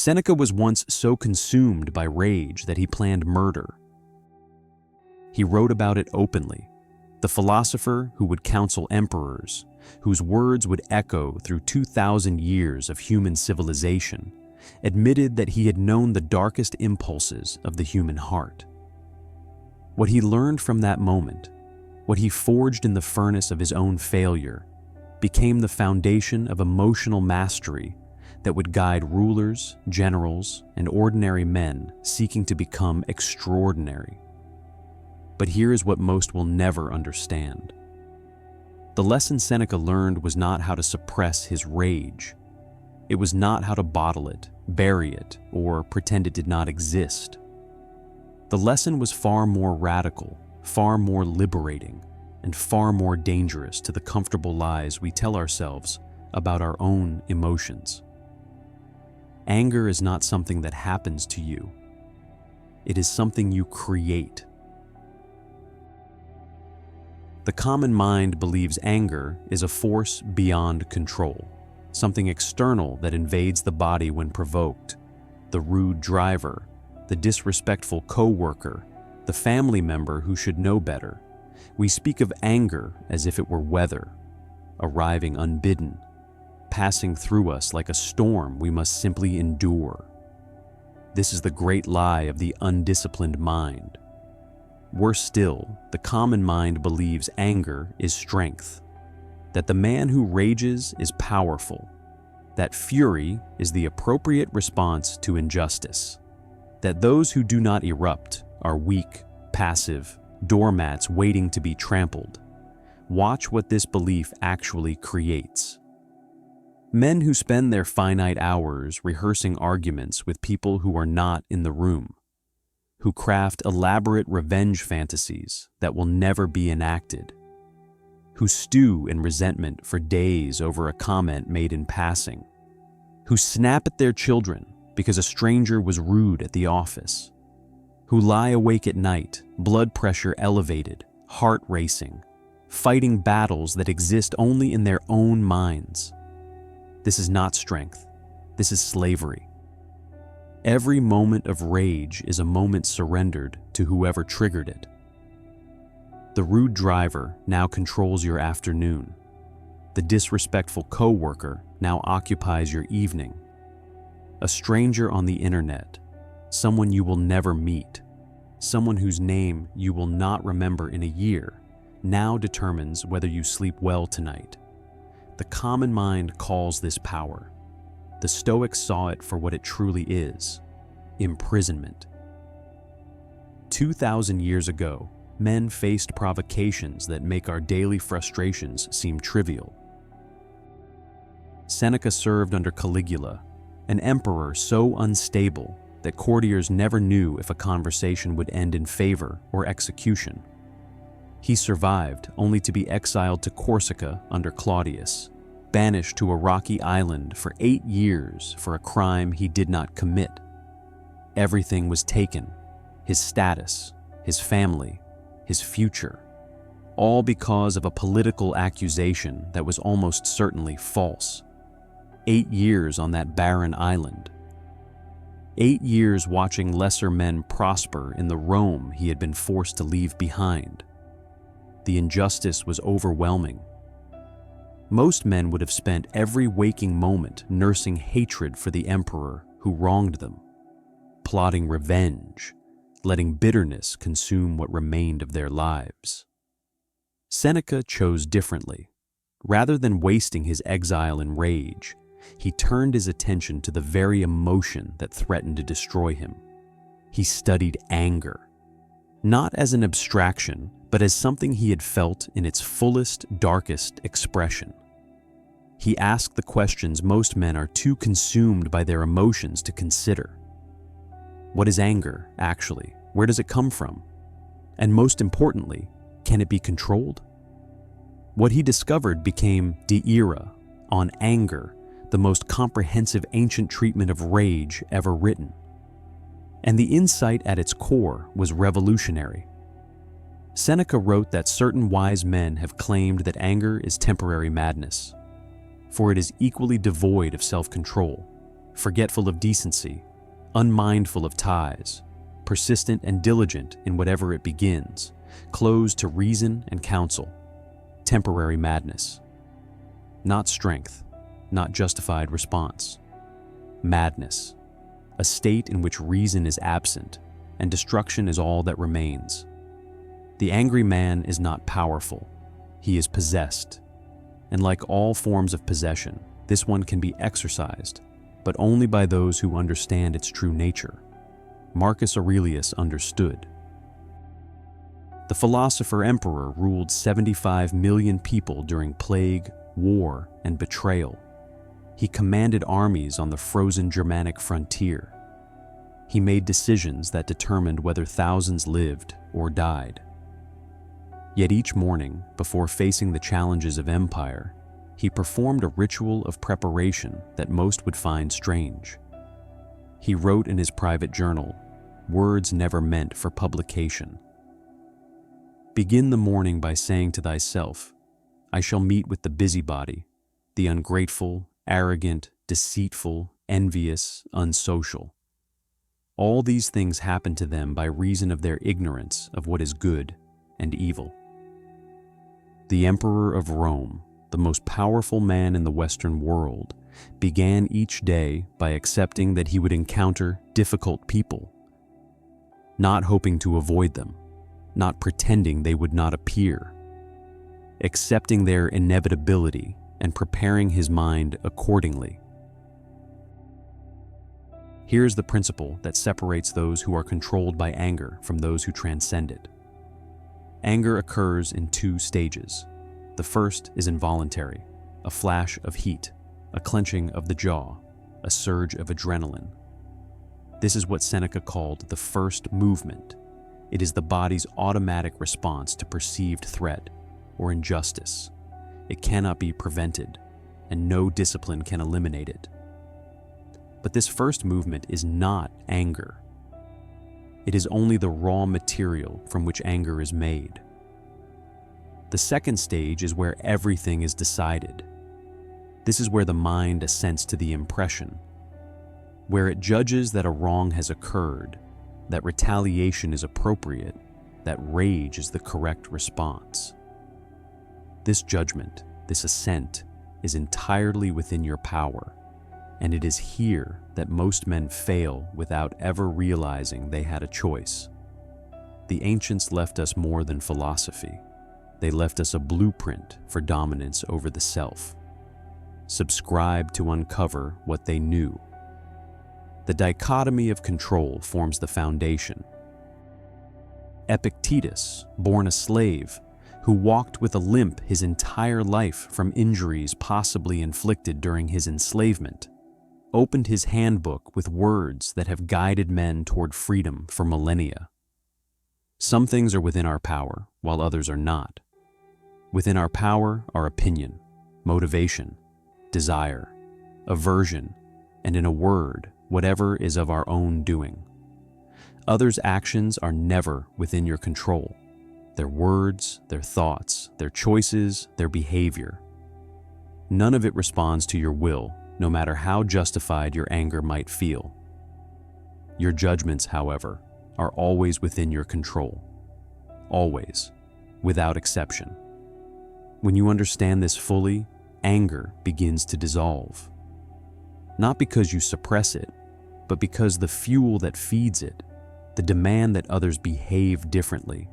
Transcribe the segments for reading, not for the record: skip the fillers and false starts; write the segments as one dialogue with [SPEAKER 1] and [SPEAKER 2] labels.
[SPEAKER 1] Seneca was once so consumed by rage that he planned murder. He wrote about it openly, the philosopher who would counsel emperors, whose words would echo through 2,000 years of human civilization, admitted that he had known the darkest impulses of the human heart. What he learned from that moment, what he forged in the furnace of his own failure, became the foundation of emotional mastery that would guide rulers, generals, and ordinary men seeking to become extraordinary. But here is what most will never understand. The lesson Seneca learned was not how to suppress his rage. It was not how to bottle it, bury it, or pretend it did not exist. The lesson was far more radical, far more liberating, and far more dangerous to the comfortable lies we tell ourselves about our own emotions. Anger is not something that happens to you. It is something you create. The common mind believes anger is a force beyond control, something external that invades the body when provoked, the rude driver, the disrespectful co-worker, the family member who should know better. We speak of anger as if it were weather, arriving unbidden, passing through us like a storm we must simply endure. This is the great lie of the undisciplined mind. Worse still, the common mind believes anger is strength, that the man who rages is powerful, that fury is the appropriate response to injustice, that those who do not erupt are weak, passive, doormats waiting to be trampled. Watch what this belief actually creates. Men who spend their finite hours rehearsing arguments with people who are not in the room, who craft elaborate revenge fantasies that will never be enacted, who stew in resentment for days over a comment made in passing, who snap at their children because a stranger was rude at the office, who lie awake at night, blood pressure elevated, heart racing, fighting battles that exist only in their own minds. This is not strength. This is slavery. Every moment of rage is a moment surrendered to whoever triggered it. The rude driver now controls your afternoon. The disrespectful coworker now occupies your evening. A stranger on the internet, someone you will never meet, someone whose name you will not remember in a year, now determines whether you sleep well tonight. The common mind calls this power. The Stoics saw it for what it truly is: imprisonment. 2,000 years ago, men faced provocations that make our daily frustrations seem trivial. Seneca served under Caligula, an emperor so unstable that courtiers never knew if a conversation would end in favor or execution. He survived only to be exiled to Corsica under Claudius, banished to a rocky island for 8 years for a crime he did not commit. Everything was taken: his status, his family, his future, all because of a political accusation that was almost certainly false. 8 years on that barren island. 8 years watching lesser men prosper in the Rome he had been forced to leave behind. The injustice was overwhelming. Most men would have spent every waking moment nursing hatred for the emperor who wronged them, plotting revenge, letting bitterness consume what remained of their lives. Seneca chose differently. Rather than wasting his exile in rage, he turned his attention to the very emotion that threatened to destroy him. He studied anger, not as an abstraction, but as something he had felt in its fullest, darkest expression. He asked the questions most men are too consumed by their emotions to consider. What is anger, actually? Where does it come from? And most importantly, can it be controlled? What he discovered became De Ira, on anger, the most comprehensive ancient treatment of rage ever written. And the insight at its core was revolutionary. Seneca wrote that certain wise men have claimed that anger is temporary madness, for it is equally devoid of self-control. forgetful of decency, unmindful of ties, persistent and diligent in whatever it begins, closed to reason and counsel, temporary madness. Not strength, not justified response. Madness, a state in which reason is absent and destruction is all that remains. The angry man is not powerful, he is possessed. And like all forms of possession, this one can be exercised, but only by those who understand its true nature. Marcus Aurelius understood. The philosopher-emperor ruled 75 million people during plague, war, and betrayal. He commanded armies on the frozen Germanic frontier. He made decisions that determined whether thousands lived or died. Yet each morning, before facing the challenges of empire, he performed a ritual of preparation that most would find strange. He wrote in his private journal, words never meant for publication. Begin the morning by saying to thyself, I shall meet with the busybody, the ungrateful, arrogant, deceitful, envious, unsocial. All these things happen to them by reason of their ignorance of what is good and evil. The Emperor of Rome, the most powerful man in the Western world, began each day by accepting that he would encounter difficult people, not hoping to avoid them, not pretending they would not appear, accepting their inevitability and preparing his mind accordingly. Here's the principle that separates those who are controlled by anger from those who transcend it. Anger occurs in two stages. The first is involuntary, a flash of heat, a clenching of the jaw, a surge of adrenaline. This is what Seneca called the first movement. It is the body's automatic response to perceived threat or injustice. It cannot be prevented, and no discipline can eliminate it. But this first movement is not anger. It is only the raw material from which anger is made. The second stage is where everything is decided. This is where the mind assents to the impression, where it judges that a wrong has occurred, that retaliation is appropriate, that rage is the correct response. This judgment, this assent, is entirely within your power, and it is here that most men fail without ever realizing they had a choice. The ancients left us more than philosophy. They left us a blueprint for dominance over the self. Subscribe to uncover what they knew. The dichotomy of control forms the foundation. Epictetus, born a slave, who walked with a limp his entire life from injuries possibly inflicted during his enslavement, opened his handbook with words that have guided men toward freedom for millennia. Some things are within our power, while others are not. Within our power are opinion, motivation, desire, aversion, and in a word, whatever is of our own doing. Others' actions are never within your control. Their words, their thoughts, their choices, their behavior. None of it responds to your will, no matter how justified your anger might feel. Your judgments, however, are always within your control. Always, without exception. When you understand this fully, anger begins to dissolve. Not because you suppress it, but because the fuel that feeds it, the demand that others behave differently,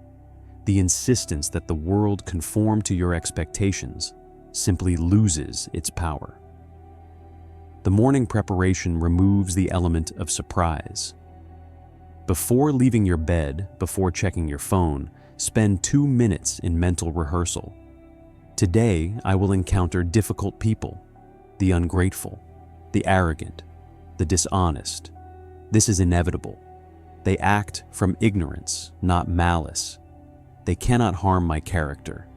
[SPEAKER 1] the insistence that the world conform to your expectations, simply loses its power. The morning preparation removes the element of surprise. Before leaving your bed, before checking your phone, spend 2 minutes in mental rehearsal. Today, I will encounter difficult people, the ungrateful, the arrogant, the dishonest. This is inevitable. They act from ignorance, not malice. They cannot harm my character.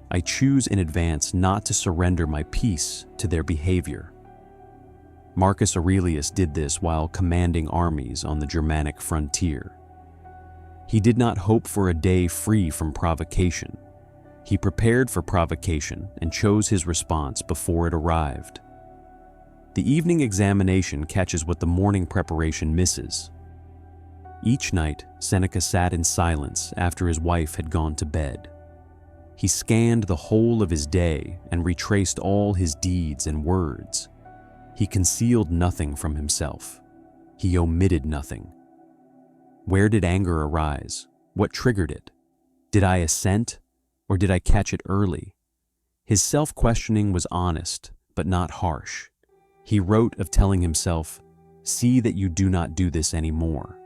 [SPEAKER 1] I choose in advance not to surrender my peace to their behavior. Marcus Aurelius did this while commanding armies on the Germanic frontier. He did not hope for a day free from provocation. He prepared for provocation and chose his response before it arrived. The evening examination catches what the morning preparation misses. Each night, Seneca sat in silence after his wife had gone to bed. He scanned the whole of his day and retraced all his deeds and words. He concealed nothing from himself. He omitted nothing. Where did anger arise? What triggered it? Did I assent, or did I catch it early? His self-questioning was honest, but not harsh. He wrote of telling himself, "See that you do not do this anymore.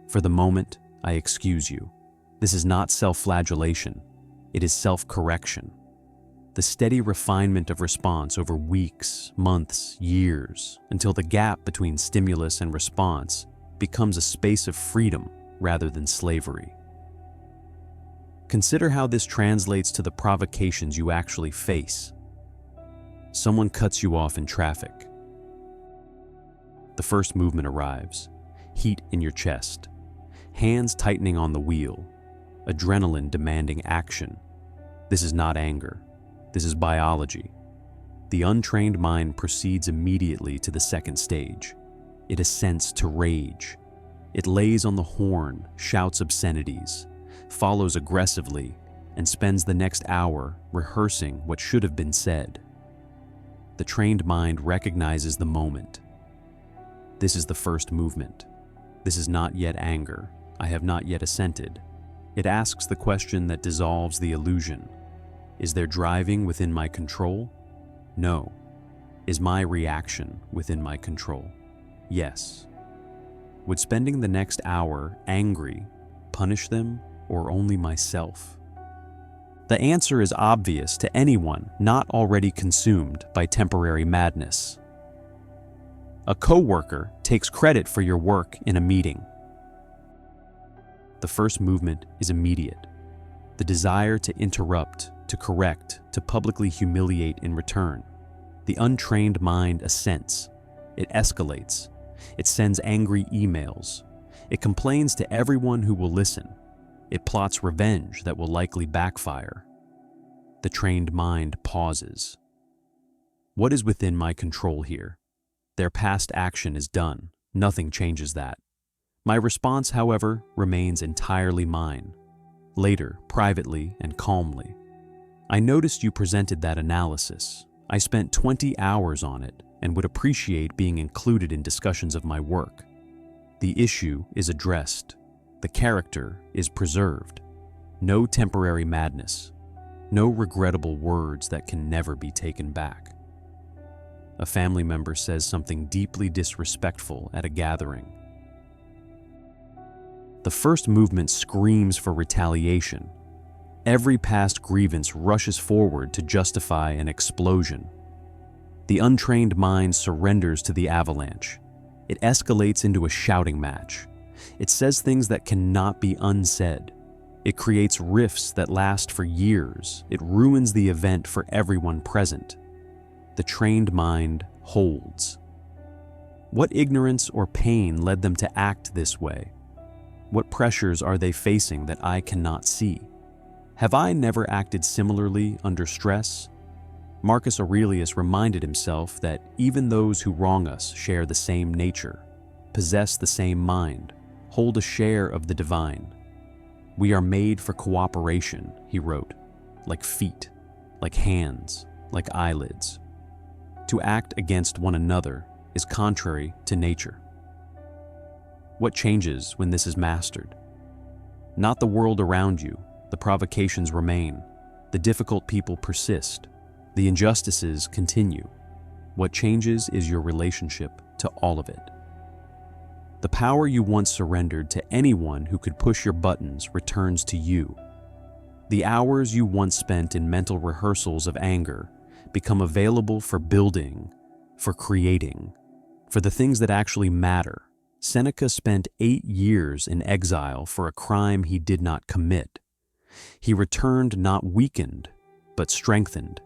[SPEAKER 1] For the moment, I excuse you. This is not self-flagellation. It is self-correction." The steady refinement of response over weeks, months, years, until the gap between stimulus and response becomes a space of freedom rather than slavery. Consider how this translates to the provocations you actually face. Someone cuts you off in traffic. The first movement arrives, heat in your chest, hands tightening on the wheel, adrenaline demanding action. This is not anger. This is biology. The untrained mind proceeds immediately to the second stage. It assents to rage. It lays on the horn, shouts obscenities, follows aggressively, and spends the next hour rehearsing what should have been said. The trained mind recognizes the moment. This is the first movement. This is not yet anger. I have not yet assented. It asks the question that dissolves the illusion. Is there driving within my control? No. Is my reaction within my control? Yes. Would spending the next hour angry punish them or only myself? The answer is obvious to anyone not already consumed by temporary madness. A coworker takes credit for your work in a meeting. The first movement is immediate. The desire to interrupt, to correct, to publicly humiliate in return. The untrained mind assents. It escalates. It sends angry emails. It complains to everyone who will listen. It plots revenge that will likely backfire. The trained mind pauses. What is within my control here? Their past action is done. Nothing changes that. My response, however, remains entirely mine. Later, privately and calmly. I noticed you presented that analysis. I spent 20 hours on it and would appreciate being included in discussions of my work. The issue is addressed. The character is preserved. No temporary madness. No regrettable words that can never be taken back. A family member says something deeply disrespectful at a gathering. The first movement screams for retaliation. Every past grievance rushes forward to justify an explosion. The untrained mind surrenders to the avalanche. It escalates into a shouting match. It says things that cannot be unsaid. It creates rifts that last for years. It ruins the event for everyone present. The trained mind holds. What ignorance or pain led them to act this way? What pressures are they facing that I cannot see? Have I never acted similarly under stress? Marcus Aurelius reminded himself that even those who wrong us share the same nature, possess the same mind, hold a share of the divine. We are made for cooperation, he wrote, like feet, like hands, like eyelids. To act against one another is contrary to nature. What changes when this is mastered? Not the world around you. The provocations remain. The difficult people persist. The injustices continue. What changes is your relationship to all of it. The power you once surrendered to anyone who could push your buttons returns to you. The hours you once spent in mental rehearsals of anger become available for building, for creating, for the things that actually matter. Seneca spent 8 years in exile for a crime he did not commit. He returned not weakened, but strengthened.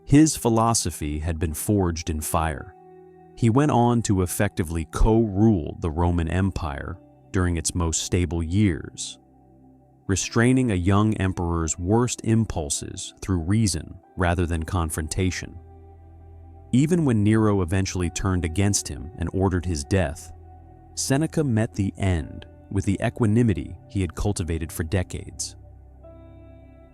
[SPEAKER 1] His philosophy had been forged in fire. He went on to effectively co-rule the Roman Empire during its most stable years, restraining a young emperor's worst impulses through reason rather than confrontation. Even when Nero eventually turned against him and ordered his death, Seneca met the end with the equanimity he had cultivated for decades.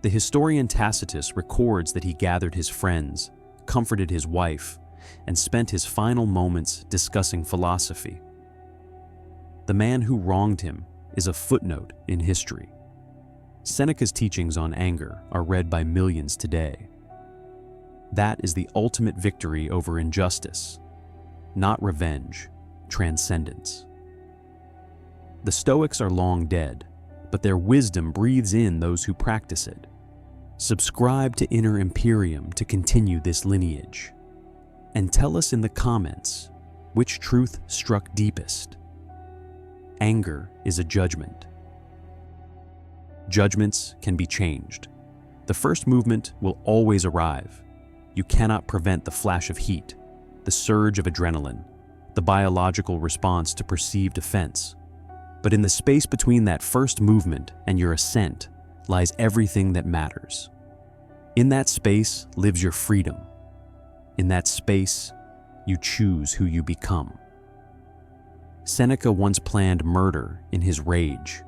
[SPEAKER 1] The historian Tacitus records that he gathered his friends, comforted his wife, and spent his final moments discussing philosophy. The man who wronged him is a footnote in history. Seneca's teachings on anger are read by millions today. That is the ultimate victory over injustice, not revenge, transcendence. The Stoics are long dead, but their wisdom breathes in those who practice it. Subscribe to Inner Imperium to continue this lineage. And tell us in the comments which truth struck deepest. Anger is a judgment. Judgments can be changed. The first movement will always arrive. You cannot prevent the flash of heat, the surge of adrenaline, the biological response to perceived offense. But in the space between that first movement and your ascent lies everything that matters. In that space lives your freedom. In that space, you choose who you become. Seneca once planned murder in his rage.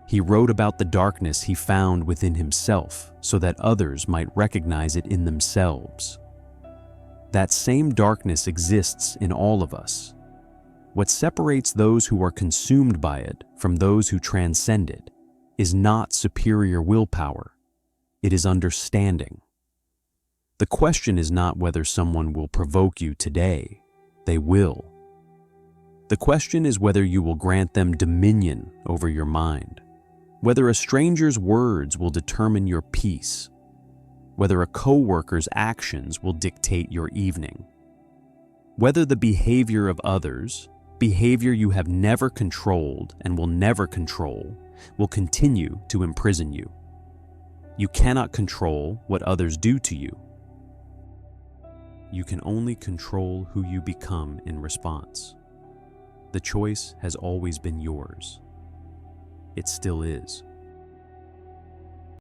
[SPEAKER 1] He wrote about the darkness he found within himself so that others might recognize it in themselves. That same darkness exists in all of us. What separates those who are consumed by it from those who transcend it is not superior willpower. It is understanding. The question is not whether someone will provoke you today. They will. The question is whether you will grant them dominion over your mind, whether a stranger's words will determine your peace, whether a coworker's actions will dictate your evening, whether the behavior of others, behavior you have never controlled and will never control, will continue to imprison you. You cannot control what others do to you. You can only control who you become in response. The choice has always been yours. It still is.